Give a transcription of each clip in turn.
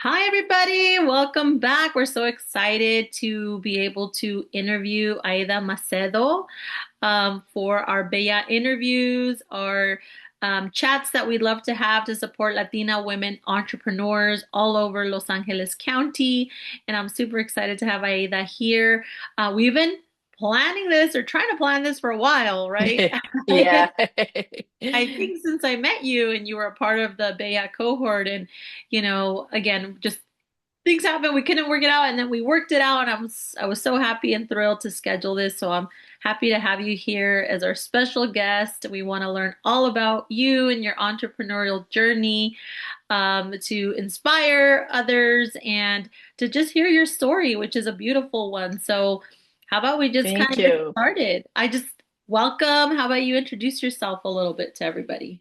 Hi, everybody. Welcome back. We're so excited to be able to interview Aida Macedo for our Bella interviews, our chats that we'd love to have to support Latina women entrepreneurs all over Los Angeles County. And I'm super excited to have Aida here. We've been planning this or trying to plan this for a while, right? Yeah. I think since I met you and you were a part of the Bella cohort, and again, just things happen. We couldn't work it out, and then we worked it out, and I was so happy and thrilled to schedule this. So I'm happy to have you here as our special guest. We want to learn all about you and your entrepreneurial journey, to inspire others and to just hear your story, which is a beautiful one. So how about we just kind Thank of get you. started? I just welcome. How about you introduce yourself a little bit to everybody?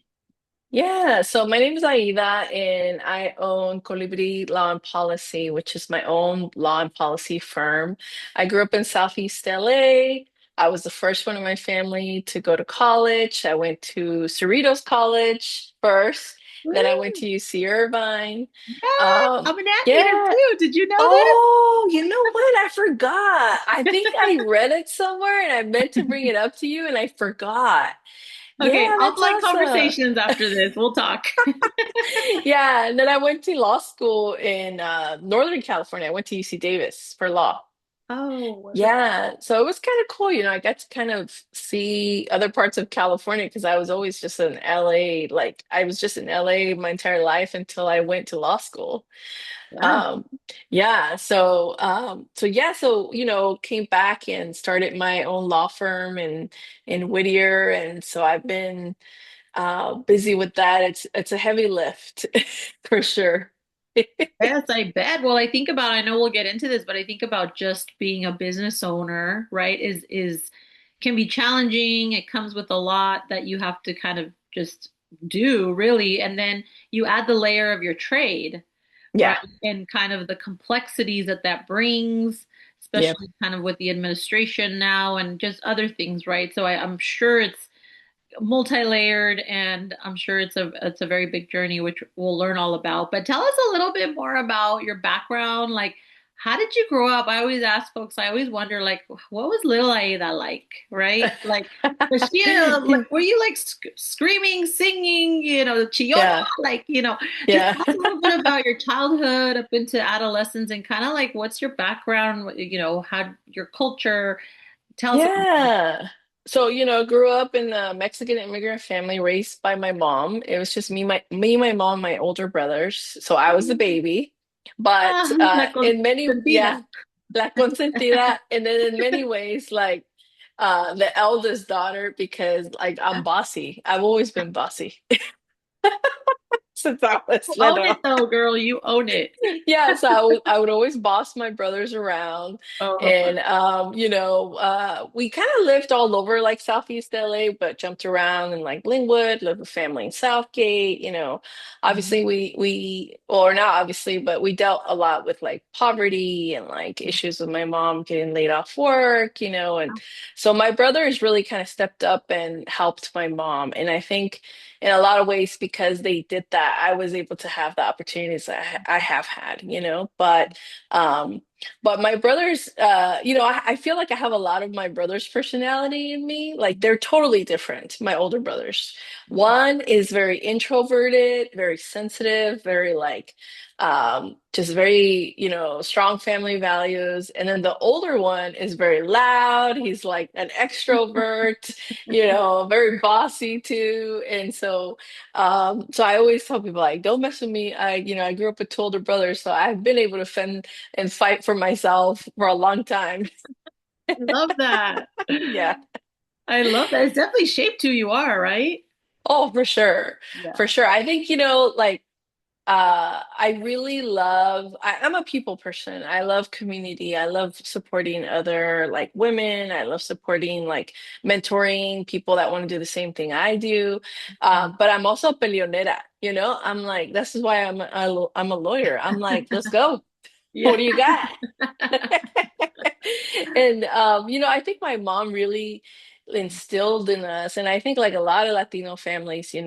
Yeah, so my name is Aida and I own Colibri Law and Policy, which is my own law and policy firm. I grew up in Southeast LA. I was the first one in my family to go to college. I went to Cerritos College first, then I went Woo! to UC Irvine. Yes, I'm an Aviator Yeah. too. Did you know this? Oh, you know what? I forgot. I think I read it somewhere and I meant to bring it up to you and I forgot. Okay, Yeah, I'll that's like awesome. conversations after this. We'll talk. Yeah, and then I went to law school in Northern California. I went to UC Davis for law. Oh, wonderful. Yeah, so it was kind of cool. I got to kind of see other parts of California because I was always just in LA. Like I was just in LA my entire life until I went to law school. Yeah. Um, yeah, so came back and started my own law firm in Whittier, and so I've been busy with that. It's a heavy lift for sure. Yes, I bet. Well, I know we'll get into this, but I think about just being a business owner, right? Is can be challenging. It comes with a lot that you have to kind of just do, really. And then you add the layer of your trade, right? Yeah. And kind of the complexities that that brings, Yep. especially kind of with the administration now and just other things, right? So I'm sure it's multi-layered, and I'm sure it's a very big journey, which we'll learn all about. But tell us a little bit more about your background. Like, how did you grow up? I always ask folks, I always wonder, like, what was little Aida like, right? Like, was she like, were you like screaming, singing, chillona? Yeah. Like, just Yeah. tell us a little bit about your childhood up into adolescence and kind of like what's your background, how your culture. Tell us a little bit. Yeah. So, grew up in a Mexican immigrant family raised by my mom. It was just my mom, my older brothers. So I was the baby. Ah, But la in many, consentida. yeah, la consentida. And then in many ways, like the eldest daughter, because like I'm bossy. I've always been bossy since I was You own it little. though, girl. You own it. Yeah, so I would always boss my brothers around, Oh, and we kind of lived all over like Southeast LA, but jumped around in like Linwood, lived with family in Southgate. Obviously we or not obviously, but we dealt a lot with like poverty and like issues with my mom getting laid off work. And so my brothers really kind of stepped up and helped my mom, and I think in a lot of ways because they did that I was able to have the opportunities that I have had, um but my brothers, I feel like I have a lot of my brothers personality in me. Like they're totally different, my older brothers. One is very introverted, very sensitive, very like just very, strong family values. And then the older one is very loud. He's like an extrovert, very bossy too. And so I always tell people like, don't mess with me. I grew up with two older brothers, so I've been able to fend and fight for myself for a long time. I love that. Yeah. I love that. It's definitely shaped who you are, right? Oh, for sure. For Yeah. sure. I think, like I really I'm a people person. I love community. I love supporting other like women. I love supporting like mentoring people that want to do the same thing I do. But I'm also a peleonera, I'm like, this is why I'm a lawyer. I'm like, let's go. What Yeah. do you got? And I think my mom really instilled in us, and I think like a lot of Latino families, and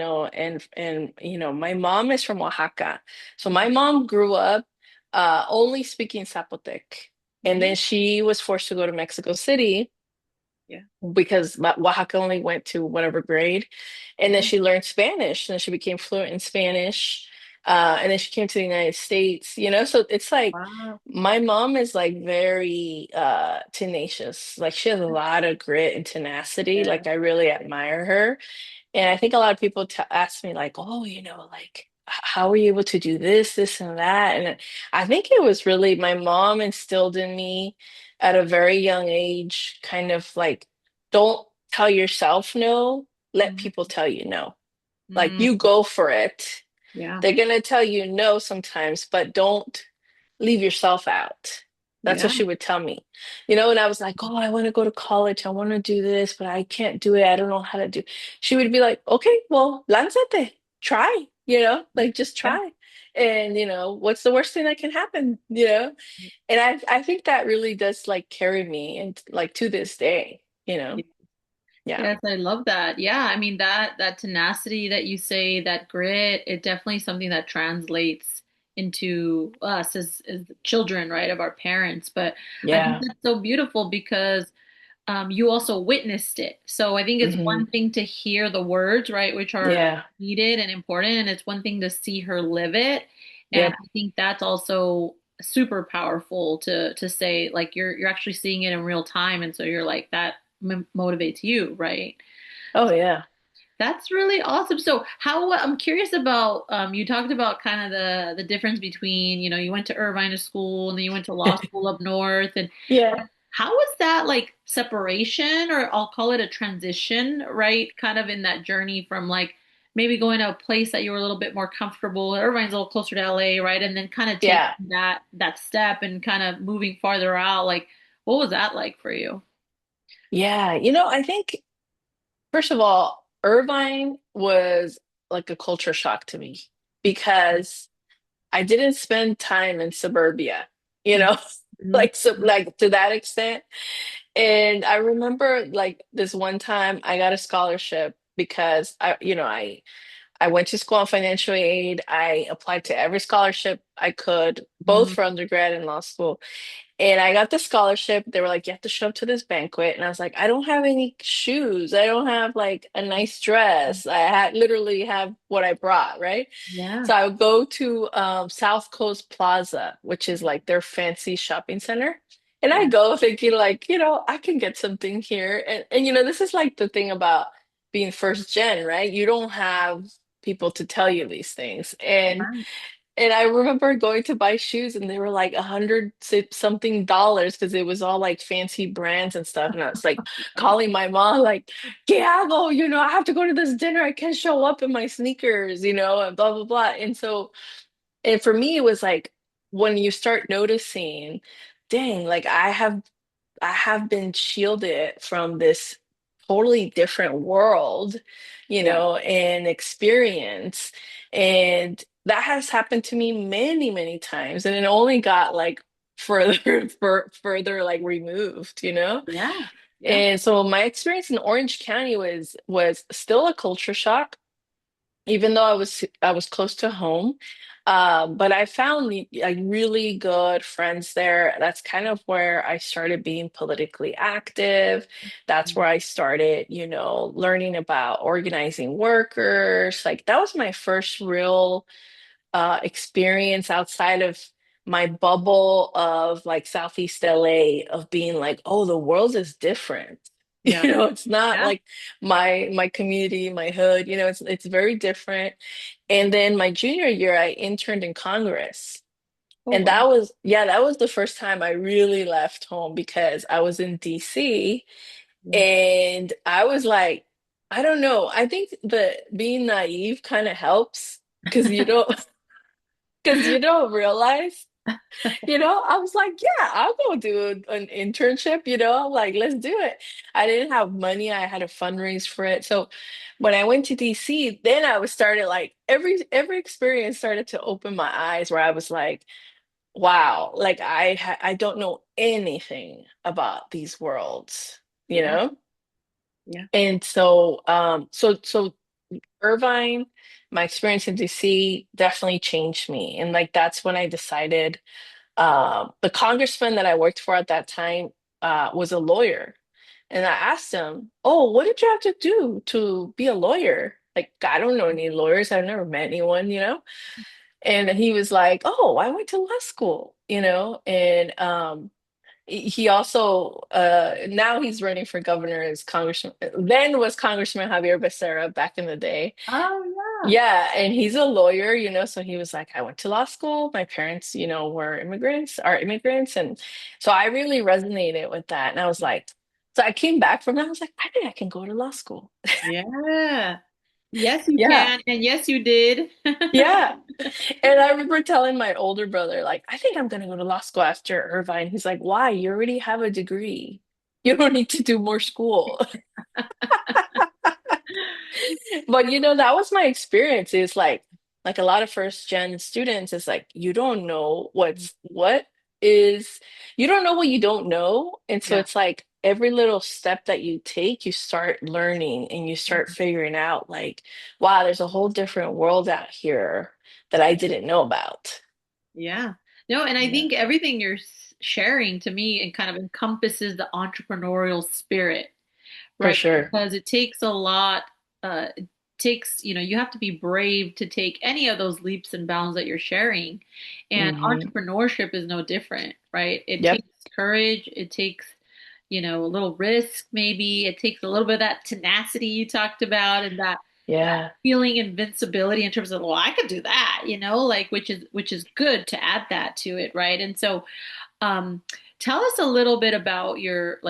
my mom is from Oaxaca. So my mom grew up only speaking Zapotec. And then Mm, she was forced to go to Mexico City yeah. because Oaxaca only went to whatever grade. And then Yeah. she learned Spanish and she became fluent in Spanish. And then she came to the United States, so it's like Wow. my mom is like very tenacious. Like she has a lot of grit and tenacity. Yeah. Like I really admire her. And I think a lot of people t ask me like, oh, like how were you able to do this and that? And I think it was really my mom instilled in me at a very young age, kind of like, don't tell yourself no, let Mm, people tell you no. Like mm, you go for it. yeah. They're gonna tell you no sometimes, but don't leave yourself out. That's Yeah. what she would tell me. And I was like, oh, I want to go to college. I want to do this, but I can't do it. I don't know how to do. She would be like, okay, well, lánzate, try, like just Yeah. try. And, what's the worst thing that can happen? And I think that really does like carry me and like to this day. Yeah. Yeah. Yes, I love that. Yeah, I mean that tenacity that you say, that grit, it definitely something that translates into us as children, right, of our parents. But I think Yeah. that's so beautiful because you also witnessed it. So I think it's Hmm. one thing to hear the words, right, which are Yeah. needed and important, and it's one thing to see her live it. And Yep. I think that's also super powerful to say like you're actually seeing it in real time, and so you're like that motivates you, right? Oh, yeah. That's really awesome. So how I'm curious about you talked about kind of the difference between, you went to Irvine school and then you went to law school up north, and Yeah. how was that like separation, or I'll call it a transition, right? Kind of in that journey from like maybe going to a place that you were a little bit more comfortable. Irvine's a little closer to LA, right? And then kind of taking Yeah. that step and kind of moving farther out. Like what was that like for you? Yeah. I think first of all, Irvine was like a culture shock to me because I didn't spend time in suburbia, you know, Mhm. like like to that extent. And I remember like this one time I got a scholarship because I went to school on financial aid. I applied to every scholarship I could, both Mhm. for undergrad and law school. And I got the scholarship. They were like, you have to show up to this banquet. And I was like, I don't have any shoes. I don't have like a nice dress. I had literally have what I brought, right? Yeah. So I would go to South Coast Plaza, which is like their fancy shopping center. And I Yeah. go thinking like, I can get something here. And this is like the thing about being first gen, right? You don't have people to tell you these things. Right. And I remember going to buy shoes and they were like something dollars because it was all like fancy brands and stuff. And I was like calling my mom, like, ¿Qué hago? I have to go to this dinner. I can't show up in my sneakers, and blah, blah, blah. And for me, it was like when you start noticing, dang, like I have been shielded from this totally different world, Yeah. and experience. And that has happened to me many, many times. And it only got like further, further like removed. Yeah. Yeah. And so my experience in Orange County was still a culture shock even though I was close to home. But I found like really good friends there. That's kind of where I started being politically active. That's where I started, learning about organizing workers. Like that was my first real experience outside of my bubble of like Southeast LA of being like, oh, the world is different. Yeah. It's not Yeah. like my community, my hood, it's very different. And then my junior year, I interned in Congress. Oh, And wow. that was the first time I really left home because I was in DC Yeah. and I was like, I don't know. I think that being naive kind of helps because you don't because you don't realize, I was like, yeah, I'll go do an internship, like, let's do it. I didn't have money. I had to fundraise for it. So when I went to DC, then I was started like every experience started to open my eyes where I was like, wow, like I don't know anything about these worlds, you Yeah. know? Yeah. And so Irvine, my experience in DC definitely changed me. And like that's when I decided. The congressman that I worked for at that time was a lawyer. And I asked him, "Oh, what did you have to do to be a lawyer? Like, I don't know any lawyers. I've never met anyone, you know?" And he was like, "Oh, I went to law school, you know?" And he also now he's running for governor as Congressman. Then was Congressman Javier Becerra back in the day. Oh yeah. Yeah, and he's a lawyer, you know, so he was like, I went to law school. My parents, you know, are immigrants. And so I really resonated with that. And I was like, so I came back from that. I was like, I think I can go to law school. Yeah. Yes, you Yeah. can. And yes, you did. Yeah. And I remember telling my older brother, like, I think I'm going to go to law school after Irvine. He's like, why? You already have a degree. You don't need to do more school. But you know, that was my experience. Is like a lot of first gen students, it's like you don't know what is you don't know what you don't know. And so Yeah. it's like every little step that you take, you start learning and you start Mhm. figuring out like, wow, there's a whole different world out here that I didn't know about. Yeah. No, and I Yeah, think everything you're sharing to me it kind of encompasses the entrepreneurial spirit, for right? sure. Because it takes a lot, it takes, you have to be brave to take any of those leaps and bounds that you're sharing. And Hmm. entrepreneurship is no different, right? It Yep. takes courage, it takes, a little risk, maybe. It takes a little bit of that tenacity you talked about and that Yeah. feeling invincibility in terms of, well, I could do that, like which is good to add that to it, right? And so um, tell us a little bit about your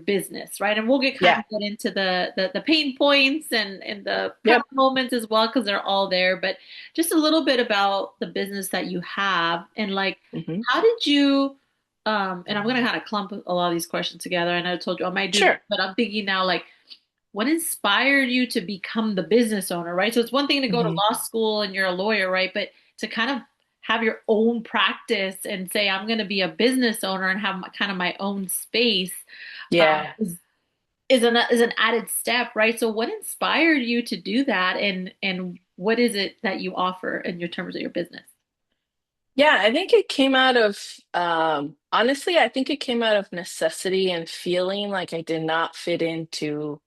business, right? And we'll Yeah. get into the pain points and the proud Yep. moments as well, because they're all there. But just a little bit about the business that you have and like, Hmm. how did you, and I'm gonna kind of clump a lot of these questions together. I know I told you I might do this, Sure. but I'm thinking now, like, what inspired you to become the business owner, right? So it's one thing to go to Hmm. law school and you're a lawyer, right? But to kind of have your own practice and say, I'm going to be a business owner and have kind of my own space Yeah. is an added step, right? So what inspired you to do that, and what is it that you offer in your terms of your business? Yeah, I think it came out of, honestly, I think it came out of necessity and feeling like I did not fit into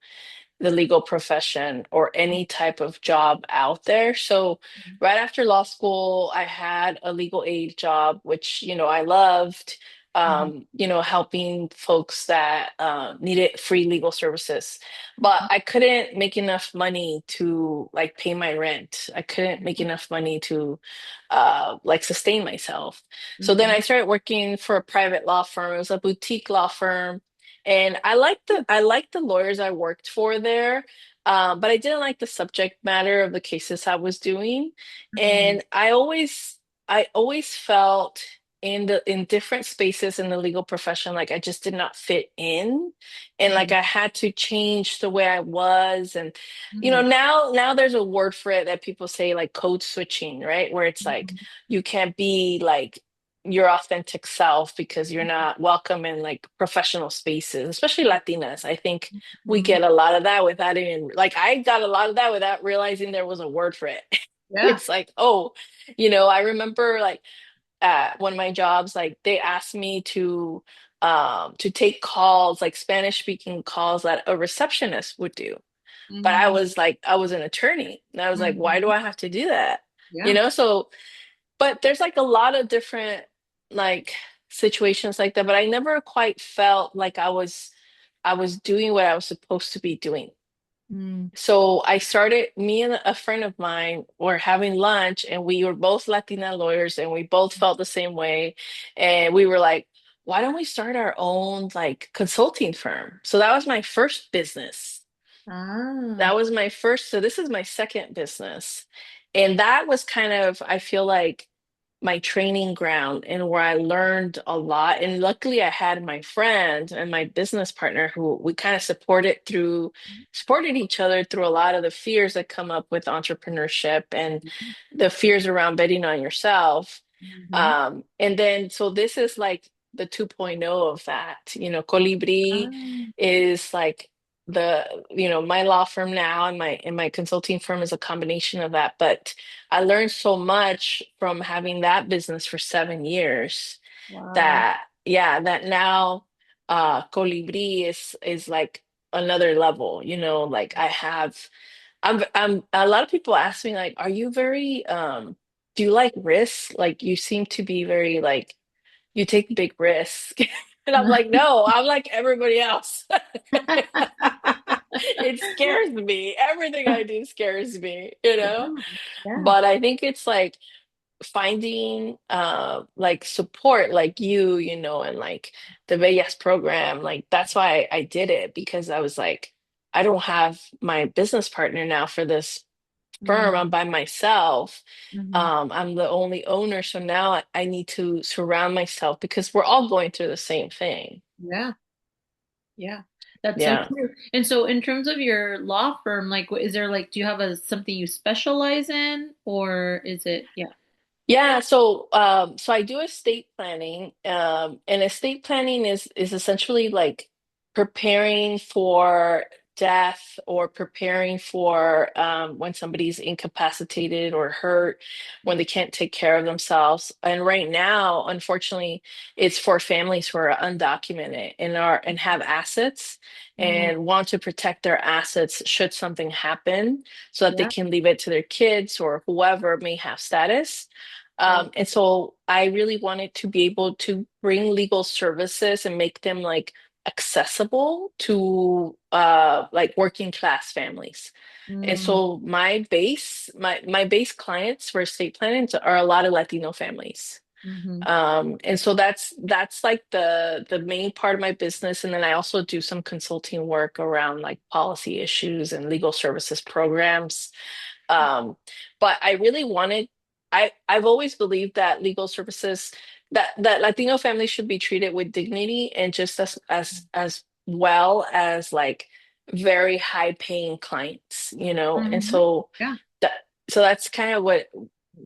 the legal profession or any type of job out there. So right after law school, I had a legal aid job, which, you know, I loved, Mhm. you know, helping folks that needed free legal services. But I couldn't make enough money to like pay my rent. I couldn't make enough money to like sustain myself. So then I Mhm. started working for a private law firm. It was a boutique law firm and I liked the lawyers I worked for there, but I didn't like the subject matter of the cases I was doing. Mhm. And I always felt in different spaces in the legal profession like I just did not fit in, and like Mhm. I had to change the way I was. And you know, Mhm. now there's a word for it that people say like code switching, right? Where it's like Mhm. you can't be like your authentic self because you're not welcome in like professional spaces, especially Latinas. I think we Mhm. get a lot of that without even like I got a lot of that without realizing there was a word for it. Yeah. It's like, oh, you know, I remember like at one of my jobs, like they asked me to take calls, like Spanish speaking calls that a receptionist would do. But I Mhm. was like, I was an attorney. And I was like, why do Mhm. I have to do that? You Yeah. know, so but there's like a lot of different like situations like that, but I never quite felt like I was doing what I was supposed to be doing. Mm. So I started, me and a friend of mine were having lunch and we were both Latina lawyers and we both felt the same way. And we were like, why don't we start our own like consulting firm? So that was my first business. Ah. That was my first, so this is my second business. And that was kind of, I feel like my training ground and where I learned a lot. And luckily I had my friend and my business partner who we kind of supported each other through a lot of the fears that come up with entrepreneurship and the fears around betting on yourself. Mhm. And then so this is like the 2.0 of that. You know, Colibri Ah. is like my law firm now and my consulting firm is a combination of that. But I learned so much from having that business for 7 years Wow. that yeah, that now Colibri is like another level, like I'm a lot of people ask me like, are you very do you like risks? Like you seem to be very like you take big risks. And I'm like, no, I'm like everybody else. It scares me. Everything I do scares me, you Yeah. know? Yeah. But I think it's like finding like support like and like the Bellas program. Like that's why I did it because I was like, I don't have my business partner now for this firm. Mm, I'm by myself. mhm. I'm the only owner, so now I need to surround myself because we're all going through the same thing. Yeah. Yeah. That's so Yeah. true. And so in terms of your law firm, like is there like do you have a something you specialize in or is it yeah. Yeah, so I do estate planning. And estate planning is essentially like preparing for death or preparing for when somebody's incapacitated or hurt, when they can't take care of themselves. And right now, unfortunately, it's for families who are undocumented and have assets Mm, and want to protect their assets should something happen so that they yeah. can leave it to their kids or whoever may have status. Right. And so I really wanted to be able to bring legal services and make them like accessible to like working class families. And Mm, so my base clients for estate planning are a lot of Latino families. hmm. And so that's like the main part of my business. And then I also do some consulting work around like policy issues and legal services programs. Um, but I really wanted, I've always believed that legal services, that Latino families should be treated with dignity and just as well as like very high paying clients, and Hmm. so Yeah. that so that's kind of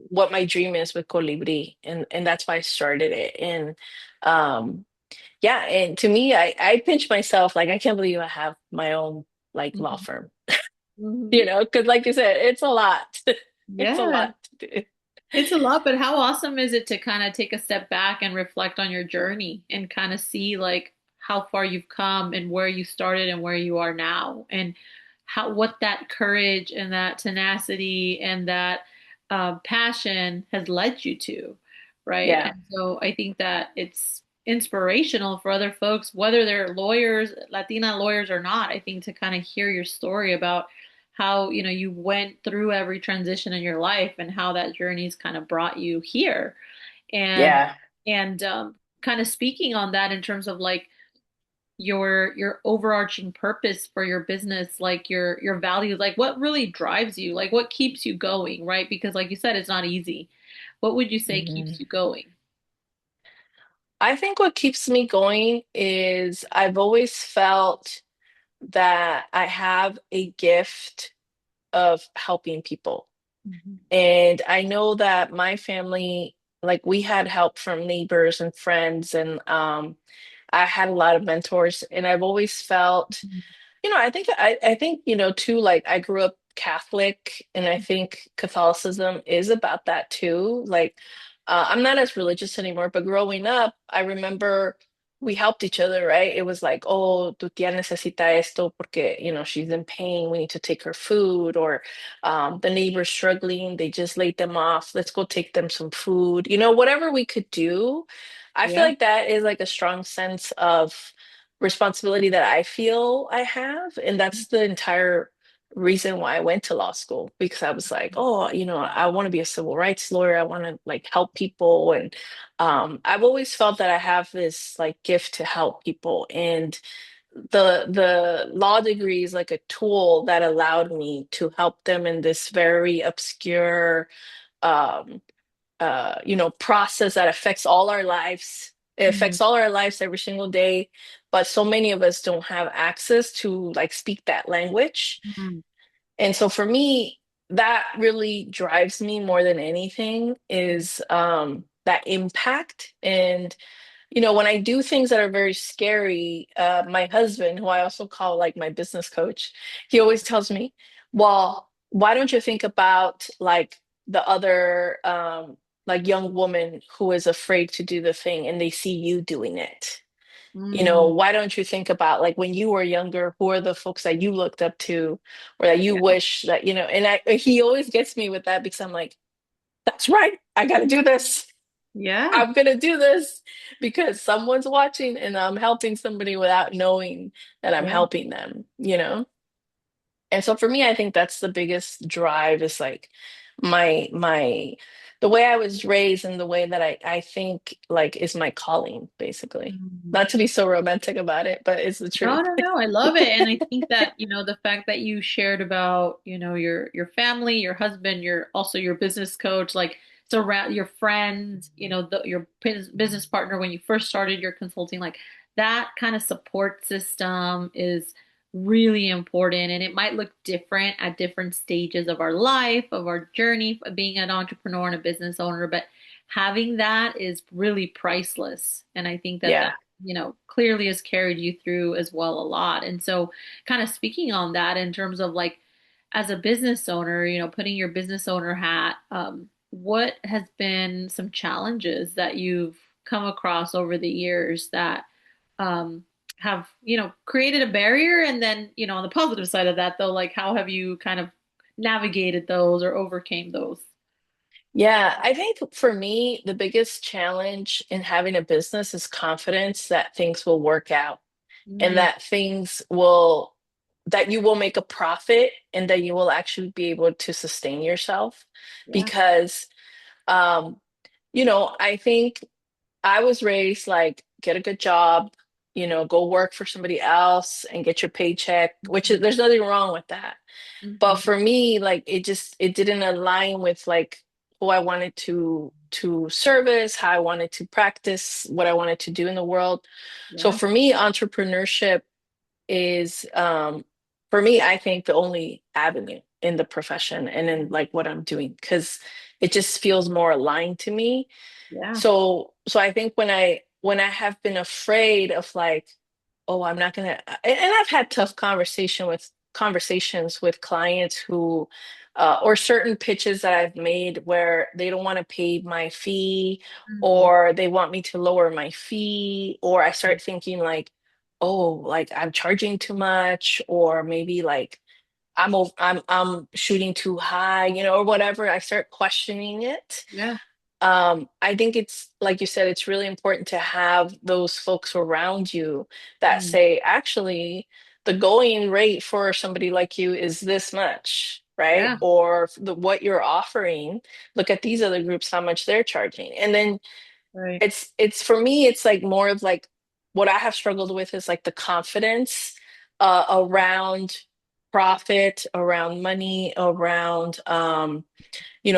what my dream is with Colibri, and that's why I started it. And um yeah, and to me, I pinch myself like I can't believe I have my own like law Hmm. firm, Hmm. because like you said, it's a lot. It's a Yeah. lot to do. It's a lot, but how awesome is it to kind of take a step back and reflect on your journey and kind of see like how far you've come and where you started and where you are now and how what that courage and that tenacity and that passion has led you to, right? Yeah, And so I think that it's inspirational for other folks, whether they're lawyers, Latina lawyers or not. I think to kind of hear your story about how you went through every transition in your life and how that journey's kind of brought you here and yeah, kind of speaking on that in terms of like your overarching purpose for your business, like your values, like what really drives you, like what keeps you going, right? Because like you said, it's not easy. What would you say keeps mhm. you going? I think what keeps me going is I've always felt that I have a gift of helping people. Mhm. And I know that my family, like we had help from neighbors and friends, and I had a lot of mentors, and I've always felt, I think, too, like I grew up Catholic, and I think Catholicism is about that too. Like, I'm not as religious anymore, but growing up, I remember we helped each other, right? It was like, oh, tu tía necesita esto porque, she's in pain. We need to take her food, or the neighbor's struggling. They just laid them off. Let's go take them some food. Whatever we could do. I feel Yeah. like that is like a strong sense of responsibility that I feel I have. And that's the entire reason why I went to law school, because I was like, oh, I want to be a civil rights lawyer. I want to like help people. And I've always felt that I have this like gift to help people. And the law degree is like a tool that allowed me to help them in this very obscure um process that affects all our lives. It Mhm. affects all our lives every single day, but so many of us don't have access to like speak that language. Mhm. And so for me, that really drives me more than anything is that impact. And when I do things that are very scary, my husband, who I also call like my business coach, he always tells me, well, why don't you think about like the other like young woman who is afraid to do the thing and they see you doing it? Mm, Why don't you think about like when you were younger, who are the folks that you looked up to or that you yeah. wish that, and he always gets me with that because I'm like, that's right, I gotta do this. Yeah. I'm gonna do this because someone's watching and I'm helping somebody without knowing that I'm Yeah. helping them. And so for me, I think that's the biggest drive is like my the way I was raised and the way that I think like is my calling, basically. Mm. Not to be so romantic about it, but it's the No, truth. no, no. I love it. And I think that, the fact that you shared about, your family, your husband, your business coach, like it's around your friends, your business partner when you first started your consulting, like that kind of support system is really important. And it might look different at different stages of our life, of our journey of being an entrepreneur and a business owner, but having that is really priceless. And I think that Yeah. clearly has carried you through as well a lot. And so, kind of speaking on that in terms of like, as a business owner, putting your business owner hat, what has been some challenges that you've come across over the years that um, have, created a barrier? And then, on the positive side of that, though, like, how have you kind of navigated those or overcame those? Yeah, I think for me, the biggest challenge in having a business is confidence that things will work out and Mm, that you will make a profit and that you will actually be able to sustain yourself. yeah. Because, um, I think I was raised like get a good job, go work for somebody else and get your paycheck, which is, Mhm. there's nothing wrong with that. But Mhm. for me, like it didn't align with like who I wanted to service, how I wanted to practice, what I wanted to do in the world. So Yeah. for me, entrepreneurship is for me, I think the only avenue in the profession and in like what I'm doing because it just feels more aligned to me. Yeah. So I think when I have been afraid of like, oh, I'm not gonna, and I've had tough conversations with clients who, or certain pitches that I've made where they don't want to pay my fee, Mhm. or they want me to lower my fee, or I start thinking like, oh, like I'm charging too much, or maybe like I'm shooting too high, or whatever. I start questioning it. Yeah. I think it's like you said, it's really important to have those folks around you that Mm. say, actually, the going rate for somebody like you is this much, right? Yeah. Or what you're offering. Look at these other groups, how much they're charging. And then Right. it's for me, it's like more of like what I have struggled with is like the confidence around profit, around money, around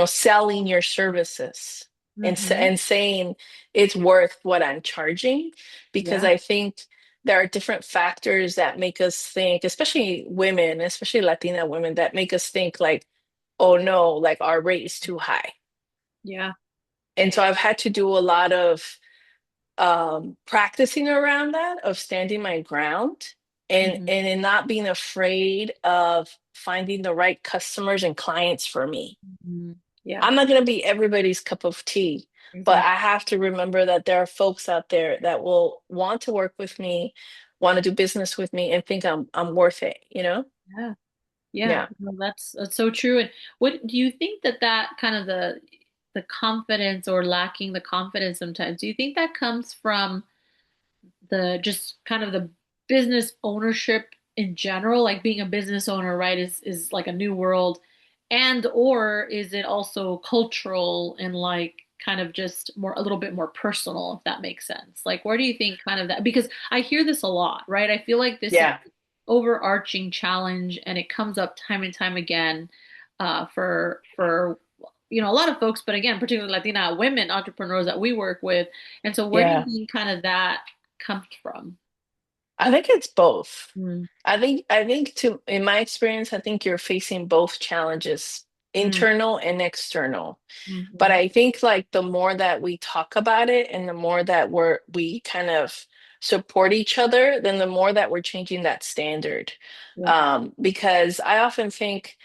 selling your services Hmm. and saying it's worth what I'm charging because Yeah. I think there are different factors that make us think, especially women, especially Latina women, that make us think like, oh no, like our rate is too high. Yeah. And so I've had to do a lot of practicing around that, of standing my ground Hmm. and in not being afraid of finding the right customers and clients for me. Hmm. Yeah. I'm not going to be everybody's cup of tea, but Exactly. I have to remember that there are folks out there that will want to work with me, want to do business with me, and think I'm worth it? Yeah. Yeah. Yeah. No, that's so true. And what do you think that kind of the confidence or lacking the confidence sometimes, do you think that comes from the just kind of the business ownership in general, like being a business owner, right, is like a new world, and or is it also cultural and like kind of just more a little bit more personal, if that makes sense? Like, where do you think kind of that? Because I hear this a lot, right? I feel like this is Yeah. overarching challenge, and it comes up time and time again for a lot of folks, but again, particularly Latina women entrepreneurs that we work with. And so, where do you Yeah. think kind of that comes from? I think it's both. Mm. I think in my experience, I think you're facing both challenges Mm, internal and external. But mhm. I think like the more that we talk about it and the more that we kind of support each other, then the more that we're changing that standard. Yeah. Because I often think,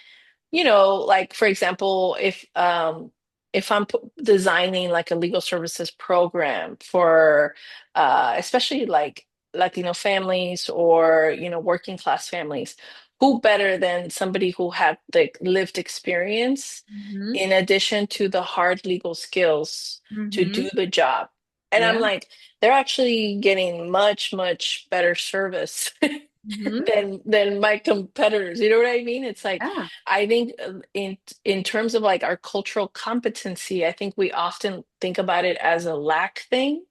like for example, if I'm designing like a legal services program for especially like Latino families or working class families, who better than somebody who had the lived experience Mhm. in addition to the hard legal skills to do Mhm. the job. And I'm Yeah. like, they're actually getting much, much better service Mhm. than my competitors. You know what I mean? It's like Yeah. I think in terms of like our cultural competency, I think we often think about it as a lack thing,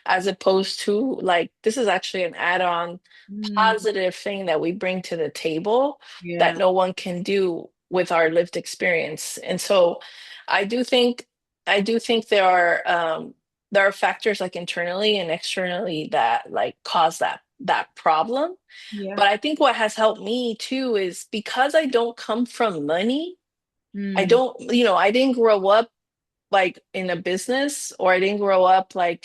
as opposed to like this is actually an add-on Mm. positive thing that we bring to the table that Yeah. no one can do with our lived experience. And so I do think there are factors like internally and externally that like cause that problem. Yeah. But I think what has helped me too is because I don't come from money, Mm. I didn't grow up like in a business, or I didn't grow up like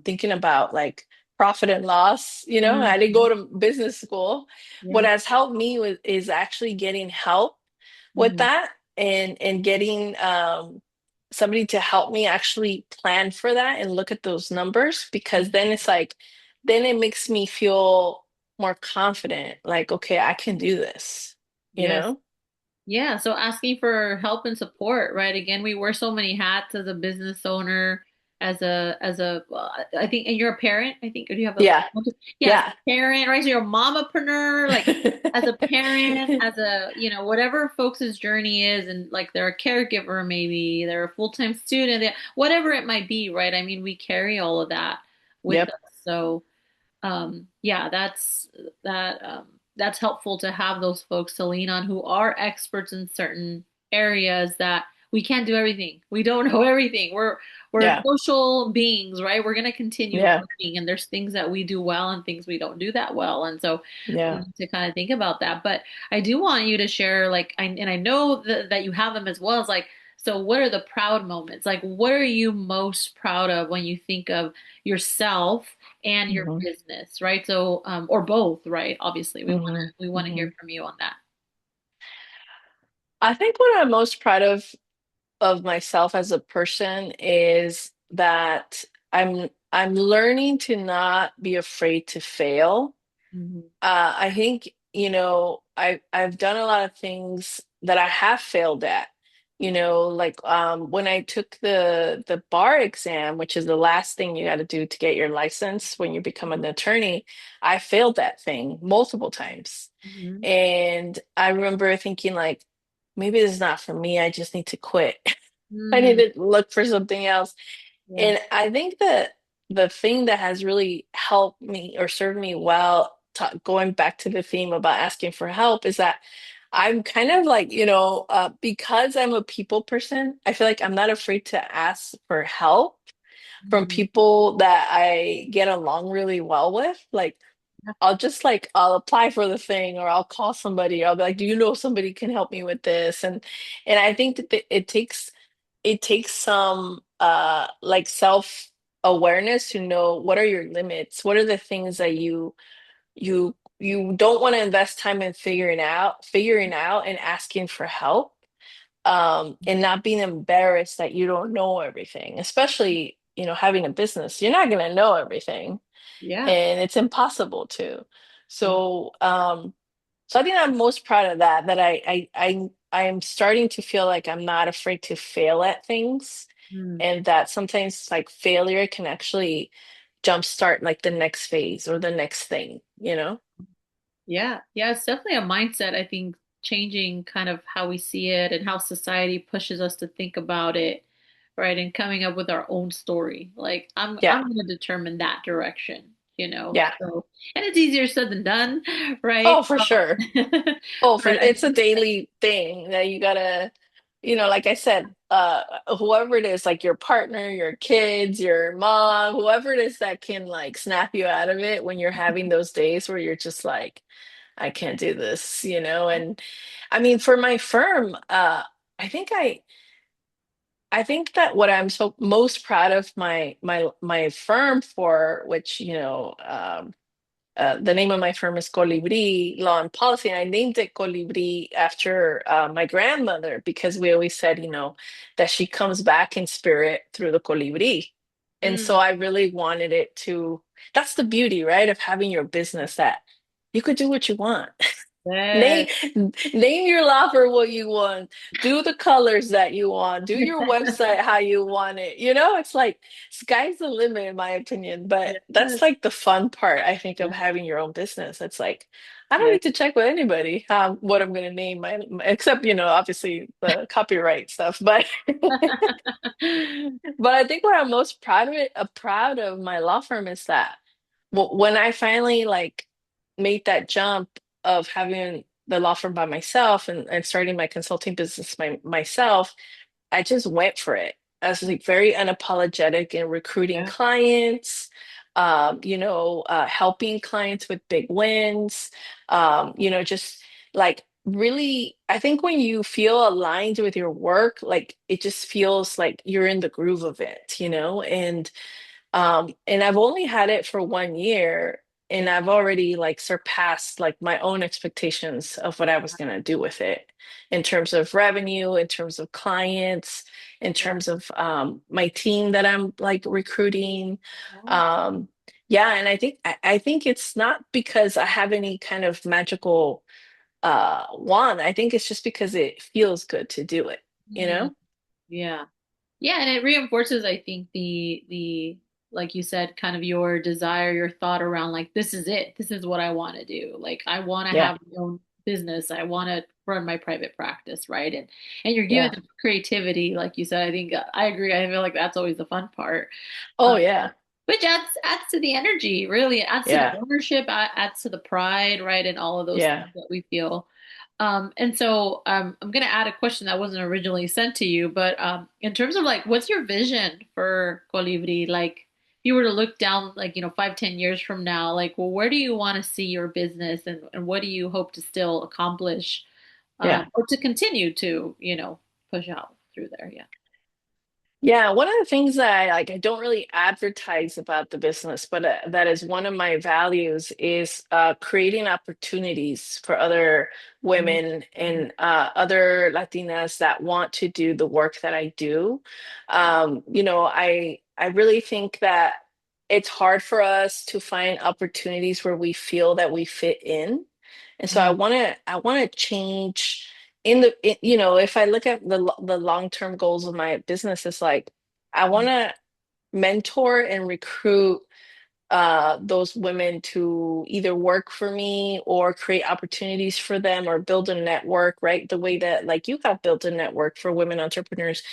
thinking about like profit and loss. I didn't go Mhm. to business school. What Yeah. has helped me is actually getting help with Mhm. that, and getting somebody to help me actually plan for that and look at those numbers, because then it's like then it makes me feel more confident, like okay, I can do this you Yes. know Yeah, so asking for help and support, right? Again, we wear so many hats as a business owner, I think, and you're a parent, I think, or do you have a, yeah, yeah, as yeah. a parent, right? So you're a momapreneur, like as a parent, as a, whatever folks' journey is, and like they're a caregiver, maybe they're a full-time student, whatever it might be, right? I mean, we carry all of that with Yep. us. So, yeah, that's helpful to have those folks to lean on who are experts in certain areas that we can't do everything. We don't know everything. We're Yeah. social beings, right? We're gonna continue Yeah. learning, and there's things that we do well and things we don't do that well, and so we Yeah. need to kind of think about that. But I do want you to share, like, and I know that you have them as well as like. So, what are the proud moments? Like, what are you most proud of when you think of yourself and your Hmm. business, right? So, or both, right? Obviously, Hmm. we want to Hmm. hear from you on that. I think what I'm most proud of myself as a person is that I'm learning to not be afraid to fail. Hmm. I think, I've done a lot of things that I have failed at. Like when I took the bar exam, which is the last thing you got to do to get your license when you become an attorney, I failed that thing multiple times. Hmm. And I remember thinking like, maybe this is not for me. I just need to quit. I need Mm, to look for something else. yeah. And I think that the thing that has really helped me or served me well, going back to the theme about asking for help, is that I'm kind of like, because I'm a people person, I feel like I'm not afraid to ask for help from Mhm. people that I get along really well with. Like, I'll apply for the thing, or I'll call somebody. I'll be like, "Do you know somebody can help me with this?" And I think that it takes some like self awareness to know what are your limits, what are the things that you don't want to invest time in figuring out and asking for help, and not being embarrassed that you don't know everything, especially having a business. You're not going to know everything, Yeah. and it's impossible to. Yeah. So, I think I'm most proud of that I am starting to feel like I'm not afraid to fail at things, Mm. and that sometimes like failure can actually jumpstart like the next phase or the next thing. Yeah. Yeah. It's definitely a mindset, I think, changing kind of how we see it and how society pushes us to think about it, right? And coming up with our own story. Like, I'm Yeah. going to determine that direction, Yeah. So, and it's easier said than done, right? Oh, for sure. Oh, But I it's a daily thing that you gotta, like I said, whoever it is, like your partner, your kids, your mom, whoever it is that can like snap you out of it when you're having those days where you're just like, I can't do this. And I mean, for my firm, I think that what I'm so most proud of my firm for, which, the name of my firm is Colibri Law and Policy, and I named it Colibri after my grandmother because we always said, that she comes back in spirit through the Colibri. And so Mm, I really wanted it to, that's the beauty, right, of having your business, that you could do what you want. Name yes. name your law firm what you want. Do the colors that you want. Do your website how you want it. It's like sky's the limit in my opinion. But that's Yes. like the fun part, I think, of Yeah. having your own business. It's like I don't Yeah. need to check with anybody what I'm gonna name except, obviously the copyright stuff. But but I think what I'm most proud of my law firm is that when I finally like made that jump of having the law firm by myself and starting my consulting business myself, I just went for it. I was like very unapologetic in recruiting Yeah. clients, helping clients with big wins, just like really, I think when you feel aligned with your work, like it just feels like you're in the groove of it. And I've only had it for 1 year, and I've already like surpassed like my own expectations of what I was gonna do with it in terms of revenue, in terms of clients, in Yeah. terms of my team that I'm like recruiting. Yeah. Um, yeah, and I think it's not because I have any kind of magical wand. I think it's just because it feels good to do it, you Mm, know? yeah. Yeah, and it reinforces, I think, the like you said, kind of your desire, your thought around like this is it. This is what I want to do. Like I want to Yeah, have my own business. I want to run my private practice, right? And you're given yeah. the creativity, like you said. I think I agree. I feel like that's always the fun part. Oh Uh, yeah, which adds to the energy, really. It adds to the yeah, ownership, adds to the pride, right? And all of those yeah. things that we feel. And so I'm going to add a question that wasn't originally sent to you, but in terms of like, what's your vision for Colibri? Like, if you were to look down, like, 5, 10 years from now, like, well, where do you want to see your business and what do you hope to still accomplish Yeah. or to continue to, push out through there? Yeah. Yeah, one of the things that I like, I don't really advertise about the business, but that is one of my values is creating opportunities for other women Mhm. and other Latinas that want to do the work that I do. I really think that it's hard for us to find opportunities where we feel that we fit in. And so Mm, I want to change if I look at the long-term goals of my business, it's like I want to mentor and recruit those women to either work for me or create opportunities for them or build a network, right? The way that like you have built a network for women entrepreneurs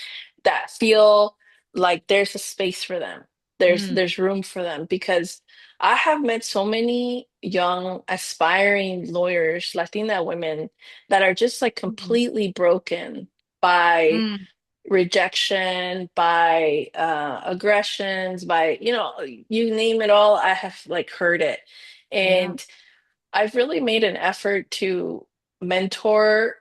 that feel like there's a space for them. mm, There's room for them because I have met so many young aspiring lawyers, Latina women that are just like mm, completely broken by mm. rejection, by aggressions, by you name it all, I have like heard it. Yeah. And I've really made an effort to mentor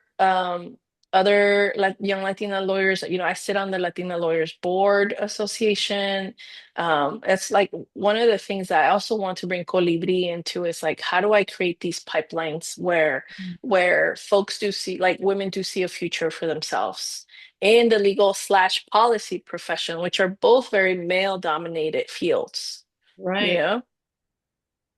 other young Latina lawyers. I sit on the Latina Lawyers Board Association. It's like one of the things that I also want to bring Colibri into is like, how do I create these pipelines Mm, where folks do see, like women do see a future for themselves in the legal/policy profession, which are both very male dominated fields, you right. know?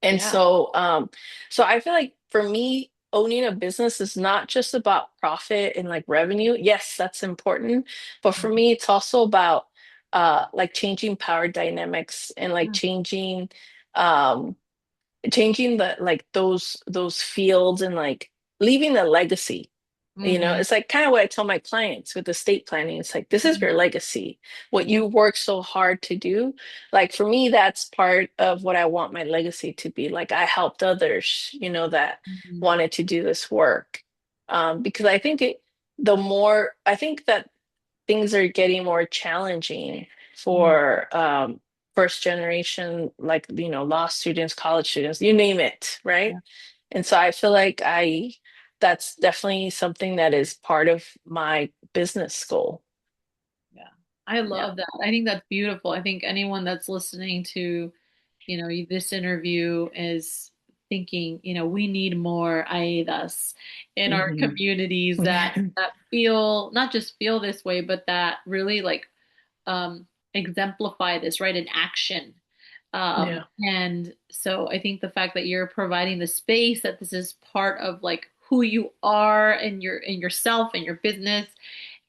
And Yeah. so I feel like for me, owning a business is not just about profit and like revenue. Yes, that's important. But for me, it's also about like changing power dynamics and like Mm, um changing the like those fields and like leaving a legacy. mhm, It's like kind of what I tell my clients with estate planning. It's like, this is mhm. your legacy, what Yeah. you worked so hard to do. Like for me, that's part of what I want my legacy to be. Like I helped others, that Mhm, wanted to do this work. Because I think I think that things are getting more challenging mhm. for first generation, like, law students, college students, you name it, right? Yeah. And so I feel like that's definitely something that is part of my business goal. Yeah. I Yeah. love that. I think that's beautiful. I think anyone that's listening to, this interview is thinking, we need more Aidas in our Hmm. communities that feel, not just feel this way, but that really like exemplify this, right, in action. Yeah. And so I think the fact that you're providing the space, that this is part of like who you are and your and yourself and your business.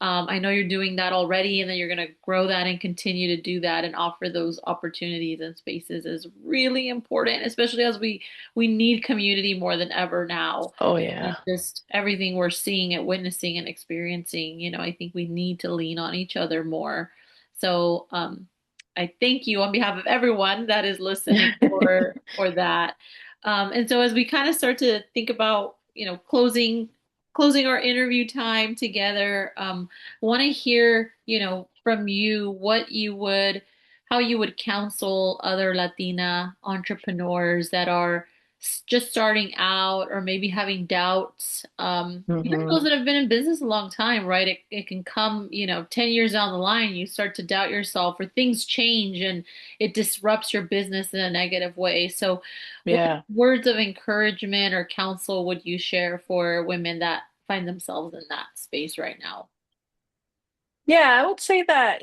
I know you're doing that already, and then you're going to grow that and continue to do that and offer those opportunities and spaces is really important, especially as we need community more than ever now. Oh And yeah. just everything we're seeing and witnessing and experiencing, I think we need to lean on each other more. So, I thank you on behalf of everyone that is listening for that. And so as we kind of start to think about, closing our interview time together, want to hear, from you how you would counsel other Latina entrepreneurs that are just starting out or maybe having doubts. Even those Hmm. that have been in business a long time, right? It can come, 10 years down the line, you start to doubt yourself or things change and it disrupts your business in a negative way. So, what Yeah. words of encouragement or counsel would you share for women that find themselves in that space right now? Yeah, I would say that,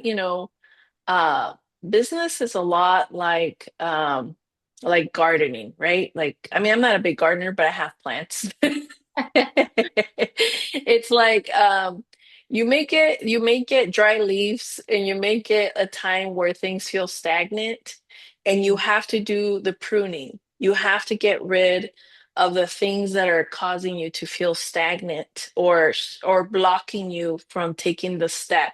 uh business is a lot like gardening, right? Like, I mean, I'm not a big gardener, but I have plants. It's like you make it dry leaves and you make it a time where things feel stagnant and you Mm, have to do the pruning. You have to get rid of the things that are causing you to feel stagnant or blocking you from taking the step.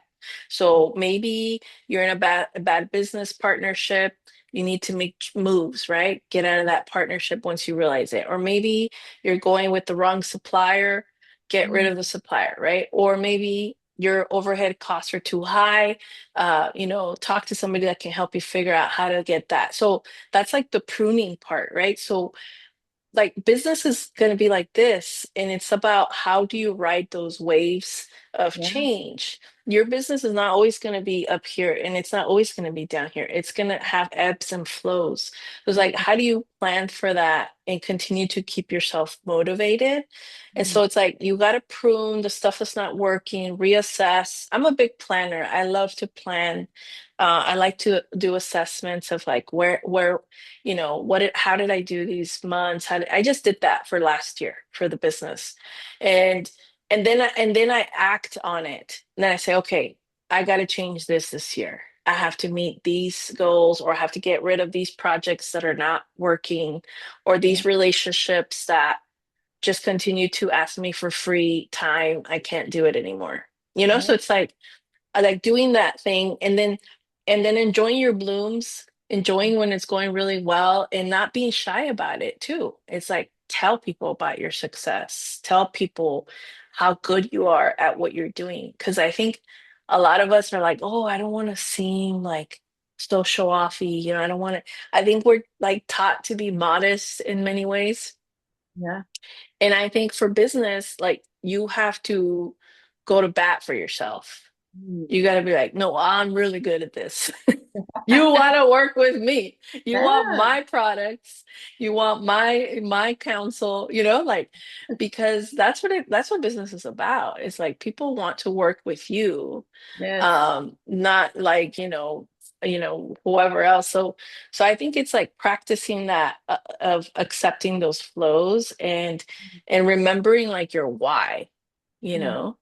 So maybe you're in a bad business partnership. You need to make moves, right? Get out of that partnership once you realize it. Or maybe you're going with the wrong supplier, get rid mm, of the supplier, right? Or maybe your overhead costs are too high. Talk to somebody that can help you figure out how to get that. So that's like the pruning part, right? So like business is going to be like this, and it's about how do you ride those waves of yeah. change. Your business is not always going to be up here, and it's not always going to be down here. It's going to have ebbs and flows. It's like, how do you plan for that and continue to keep yourself motivated? And Mm, so it's like you got to prune the stuff that's not working, reassess. I'm a big planner. I love to plan. I like to do assessments of like where how did I do these months? I just did that for last year for the business. And and then I act on it. And then I say, okay, I got to change this year. I have to meet these goals, or I have to get rid of these projects that are not working, or yeah. these relationships that just continue to ask me for free time. I can't do it anymore. Yeah. So it's like I like doing that thing, and then enjoying your blooms, enjoying when it's going really well, and not being shy about it too. It's like tell people about your success, tell people how good you are at what you're doing. Because I think a lot of us are like, oh, I don't want to seem like so show offy, I don't want to. I think we're like taught to be modest in many ways. Yeah. And I think for business, like you have to go to bat for yourself. Mm. You got to be like, no, I'm really good at this. You want to work with me. You want Yeah. my products. You want my counsel, like because that's what business is about. It's like people want to work with you, Yes. not like, whoever else. So I think it's like practicing that of accepting those flows and remembering like your why, you Mm.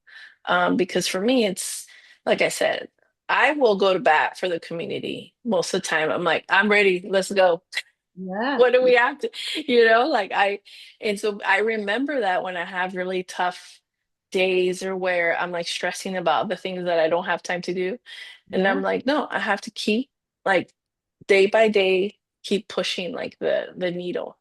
know because for me it's like I said, I will go to bat for the community most of the time. I'm like, I'm ready, let's go. Yeah. What do we have to, like and so I remember that when I have really tough days or where I'm like stressing about the things that I don't have time to do. And Yeah. I'm like, no, I have to keep like day by day, keep pushing like the needle.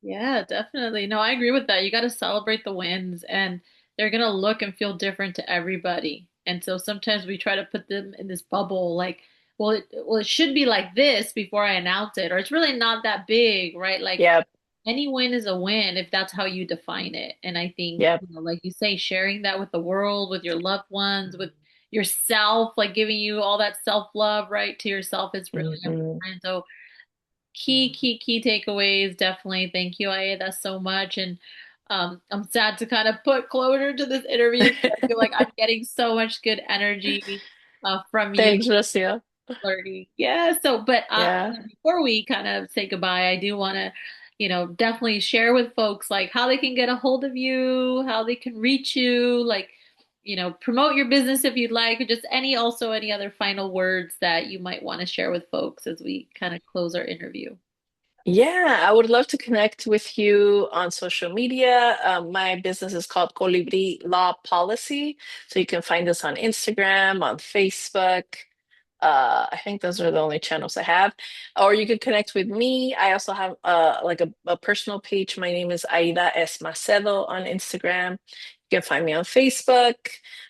Yeah, definitely. No, I agree with that. You got to celebrate the wins and they're going to look and feel different to everybody. And so sometimes we try to put them in this bubble like, well, it should be like this before I announce it, or it's really not that big, right? Like Yeah. any win is a win if that's how you define it. And I think, Yep. like you say, sharing that with the world, with your loved ones, with yourself, like giving you all that self-love, right, to yourself is really Hmm. important. So key takeaways, definitely. Thank you, Aida, so much. And I'm sad to kind of put closure to this interview because I feel like I'm getting so much good energy from you Thanks, Rocio. learning. Yeah. So, but Yeah. before we kind of say goodbye, I do want to, definitely share with folks like how they can get a hold of you, how they can reach you, like, promote your business if you'd like, or just any other final words that you might want to share with folks as we kind of close our interview. Yeah, I would love to connect with you on social media. My business is called Colibri Law Policy. So you can find us on Instagram, on Facebook. I think those are the only channels I have. Or you could connect with me. I also have like a personal page. My name is Aida S. Macedo on Instagram. You can find me on Facebook.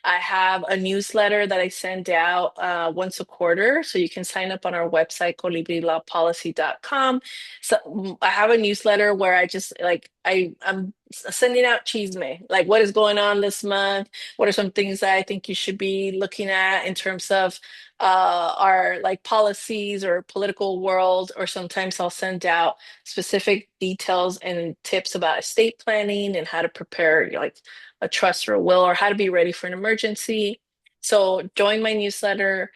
I have a newsletter that I send out once a quarter. So you can sign up on our website, colibrilawpolicy.com. So I have a newsletter where I just like I'm sending out chisme, like what is going on this month, what are some things that I think you should be looking at in terms of our like policies or political world, or sometimes I'll send out specific details and tips about estate planning and how to prepare like a trust or a will, or how to be ready for an emergency. So join my newsletter,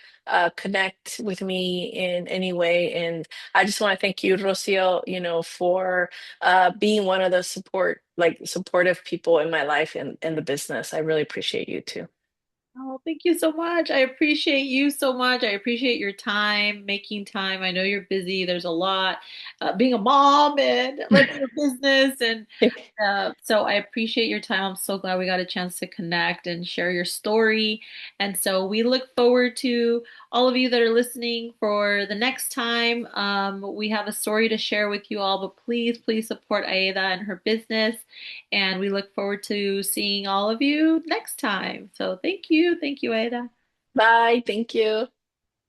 connect with me in any way, and I just want to thank you, Rocio, for being one of the supportive people in my life and the business. I really appreciate you too. Oh, thank you so much. I appreciate you so much. I appreciate your time, making time. I know you're busy. There's a lot, being a mom and running a business. And so I appreciate your time. I'm so glad we got a chance to connect and share your story. And so we look forward to all of you that are listening for the next time. We have a story to share with you all, but please support Aida and her business. And we look forward to seeing all of you next time. So thank you. Thank you, Aida. Bye. Thank you.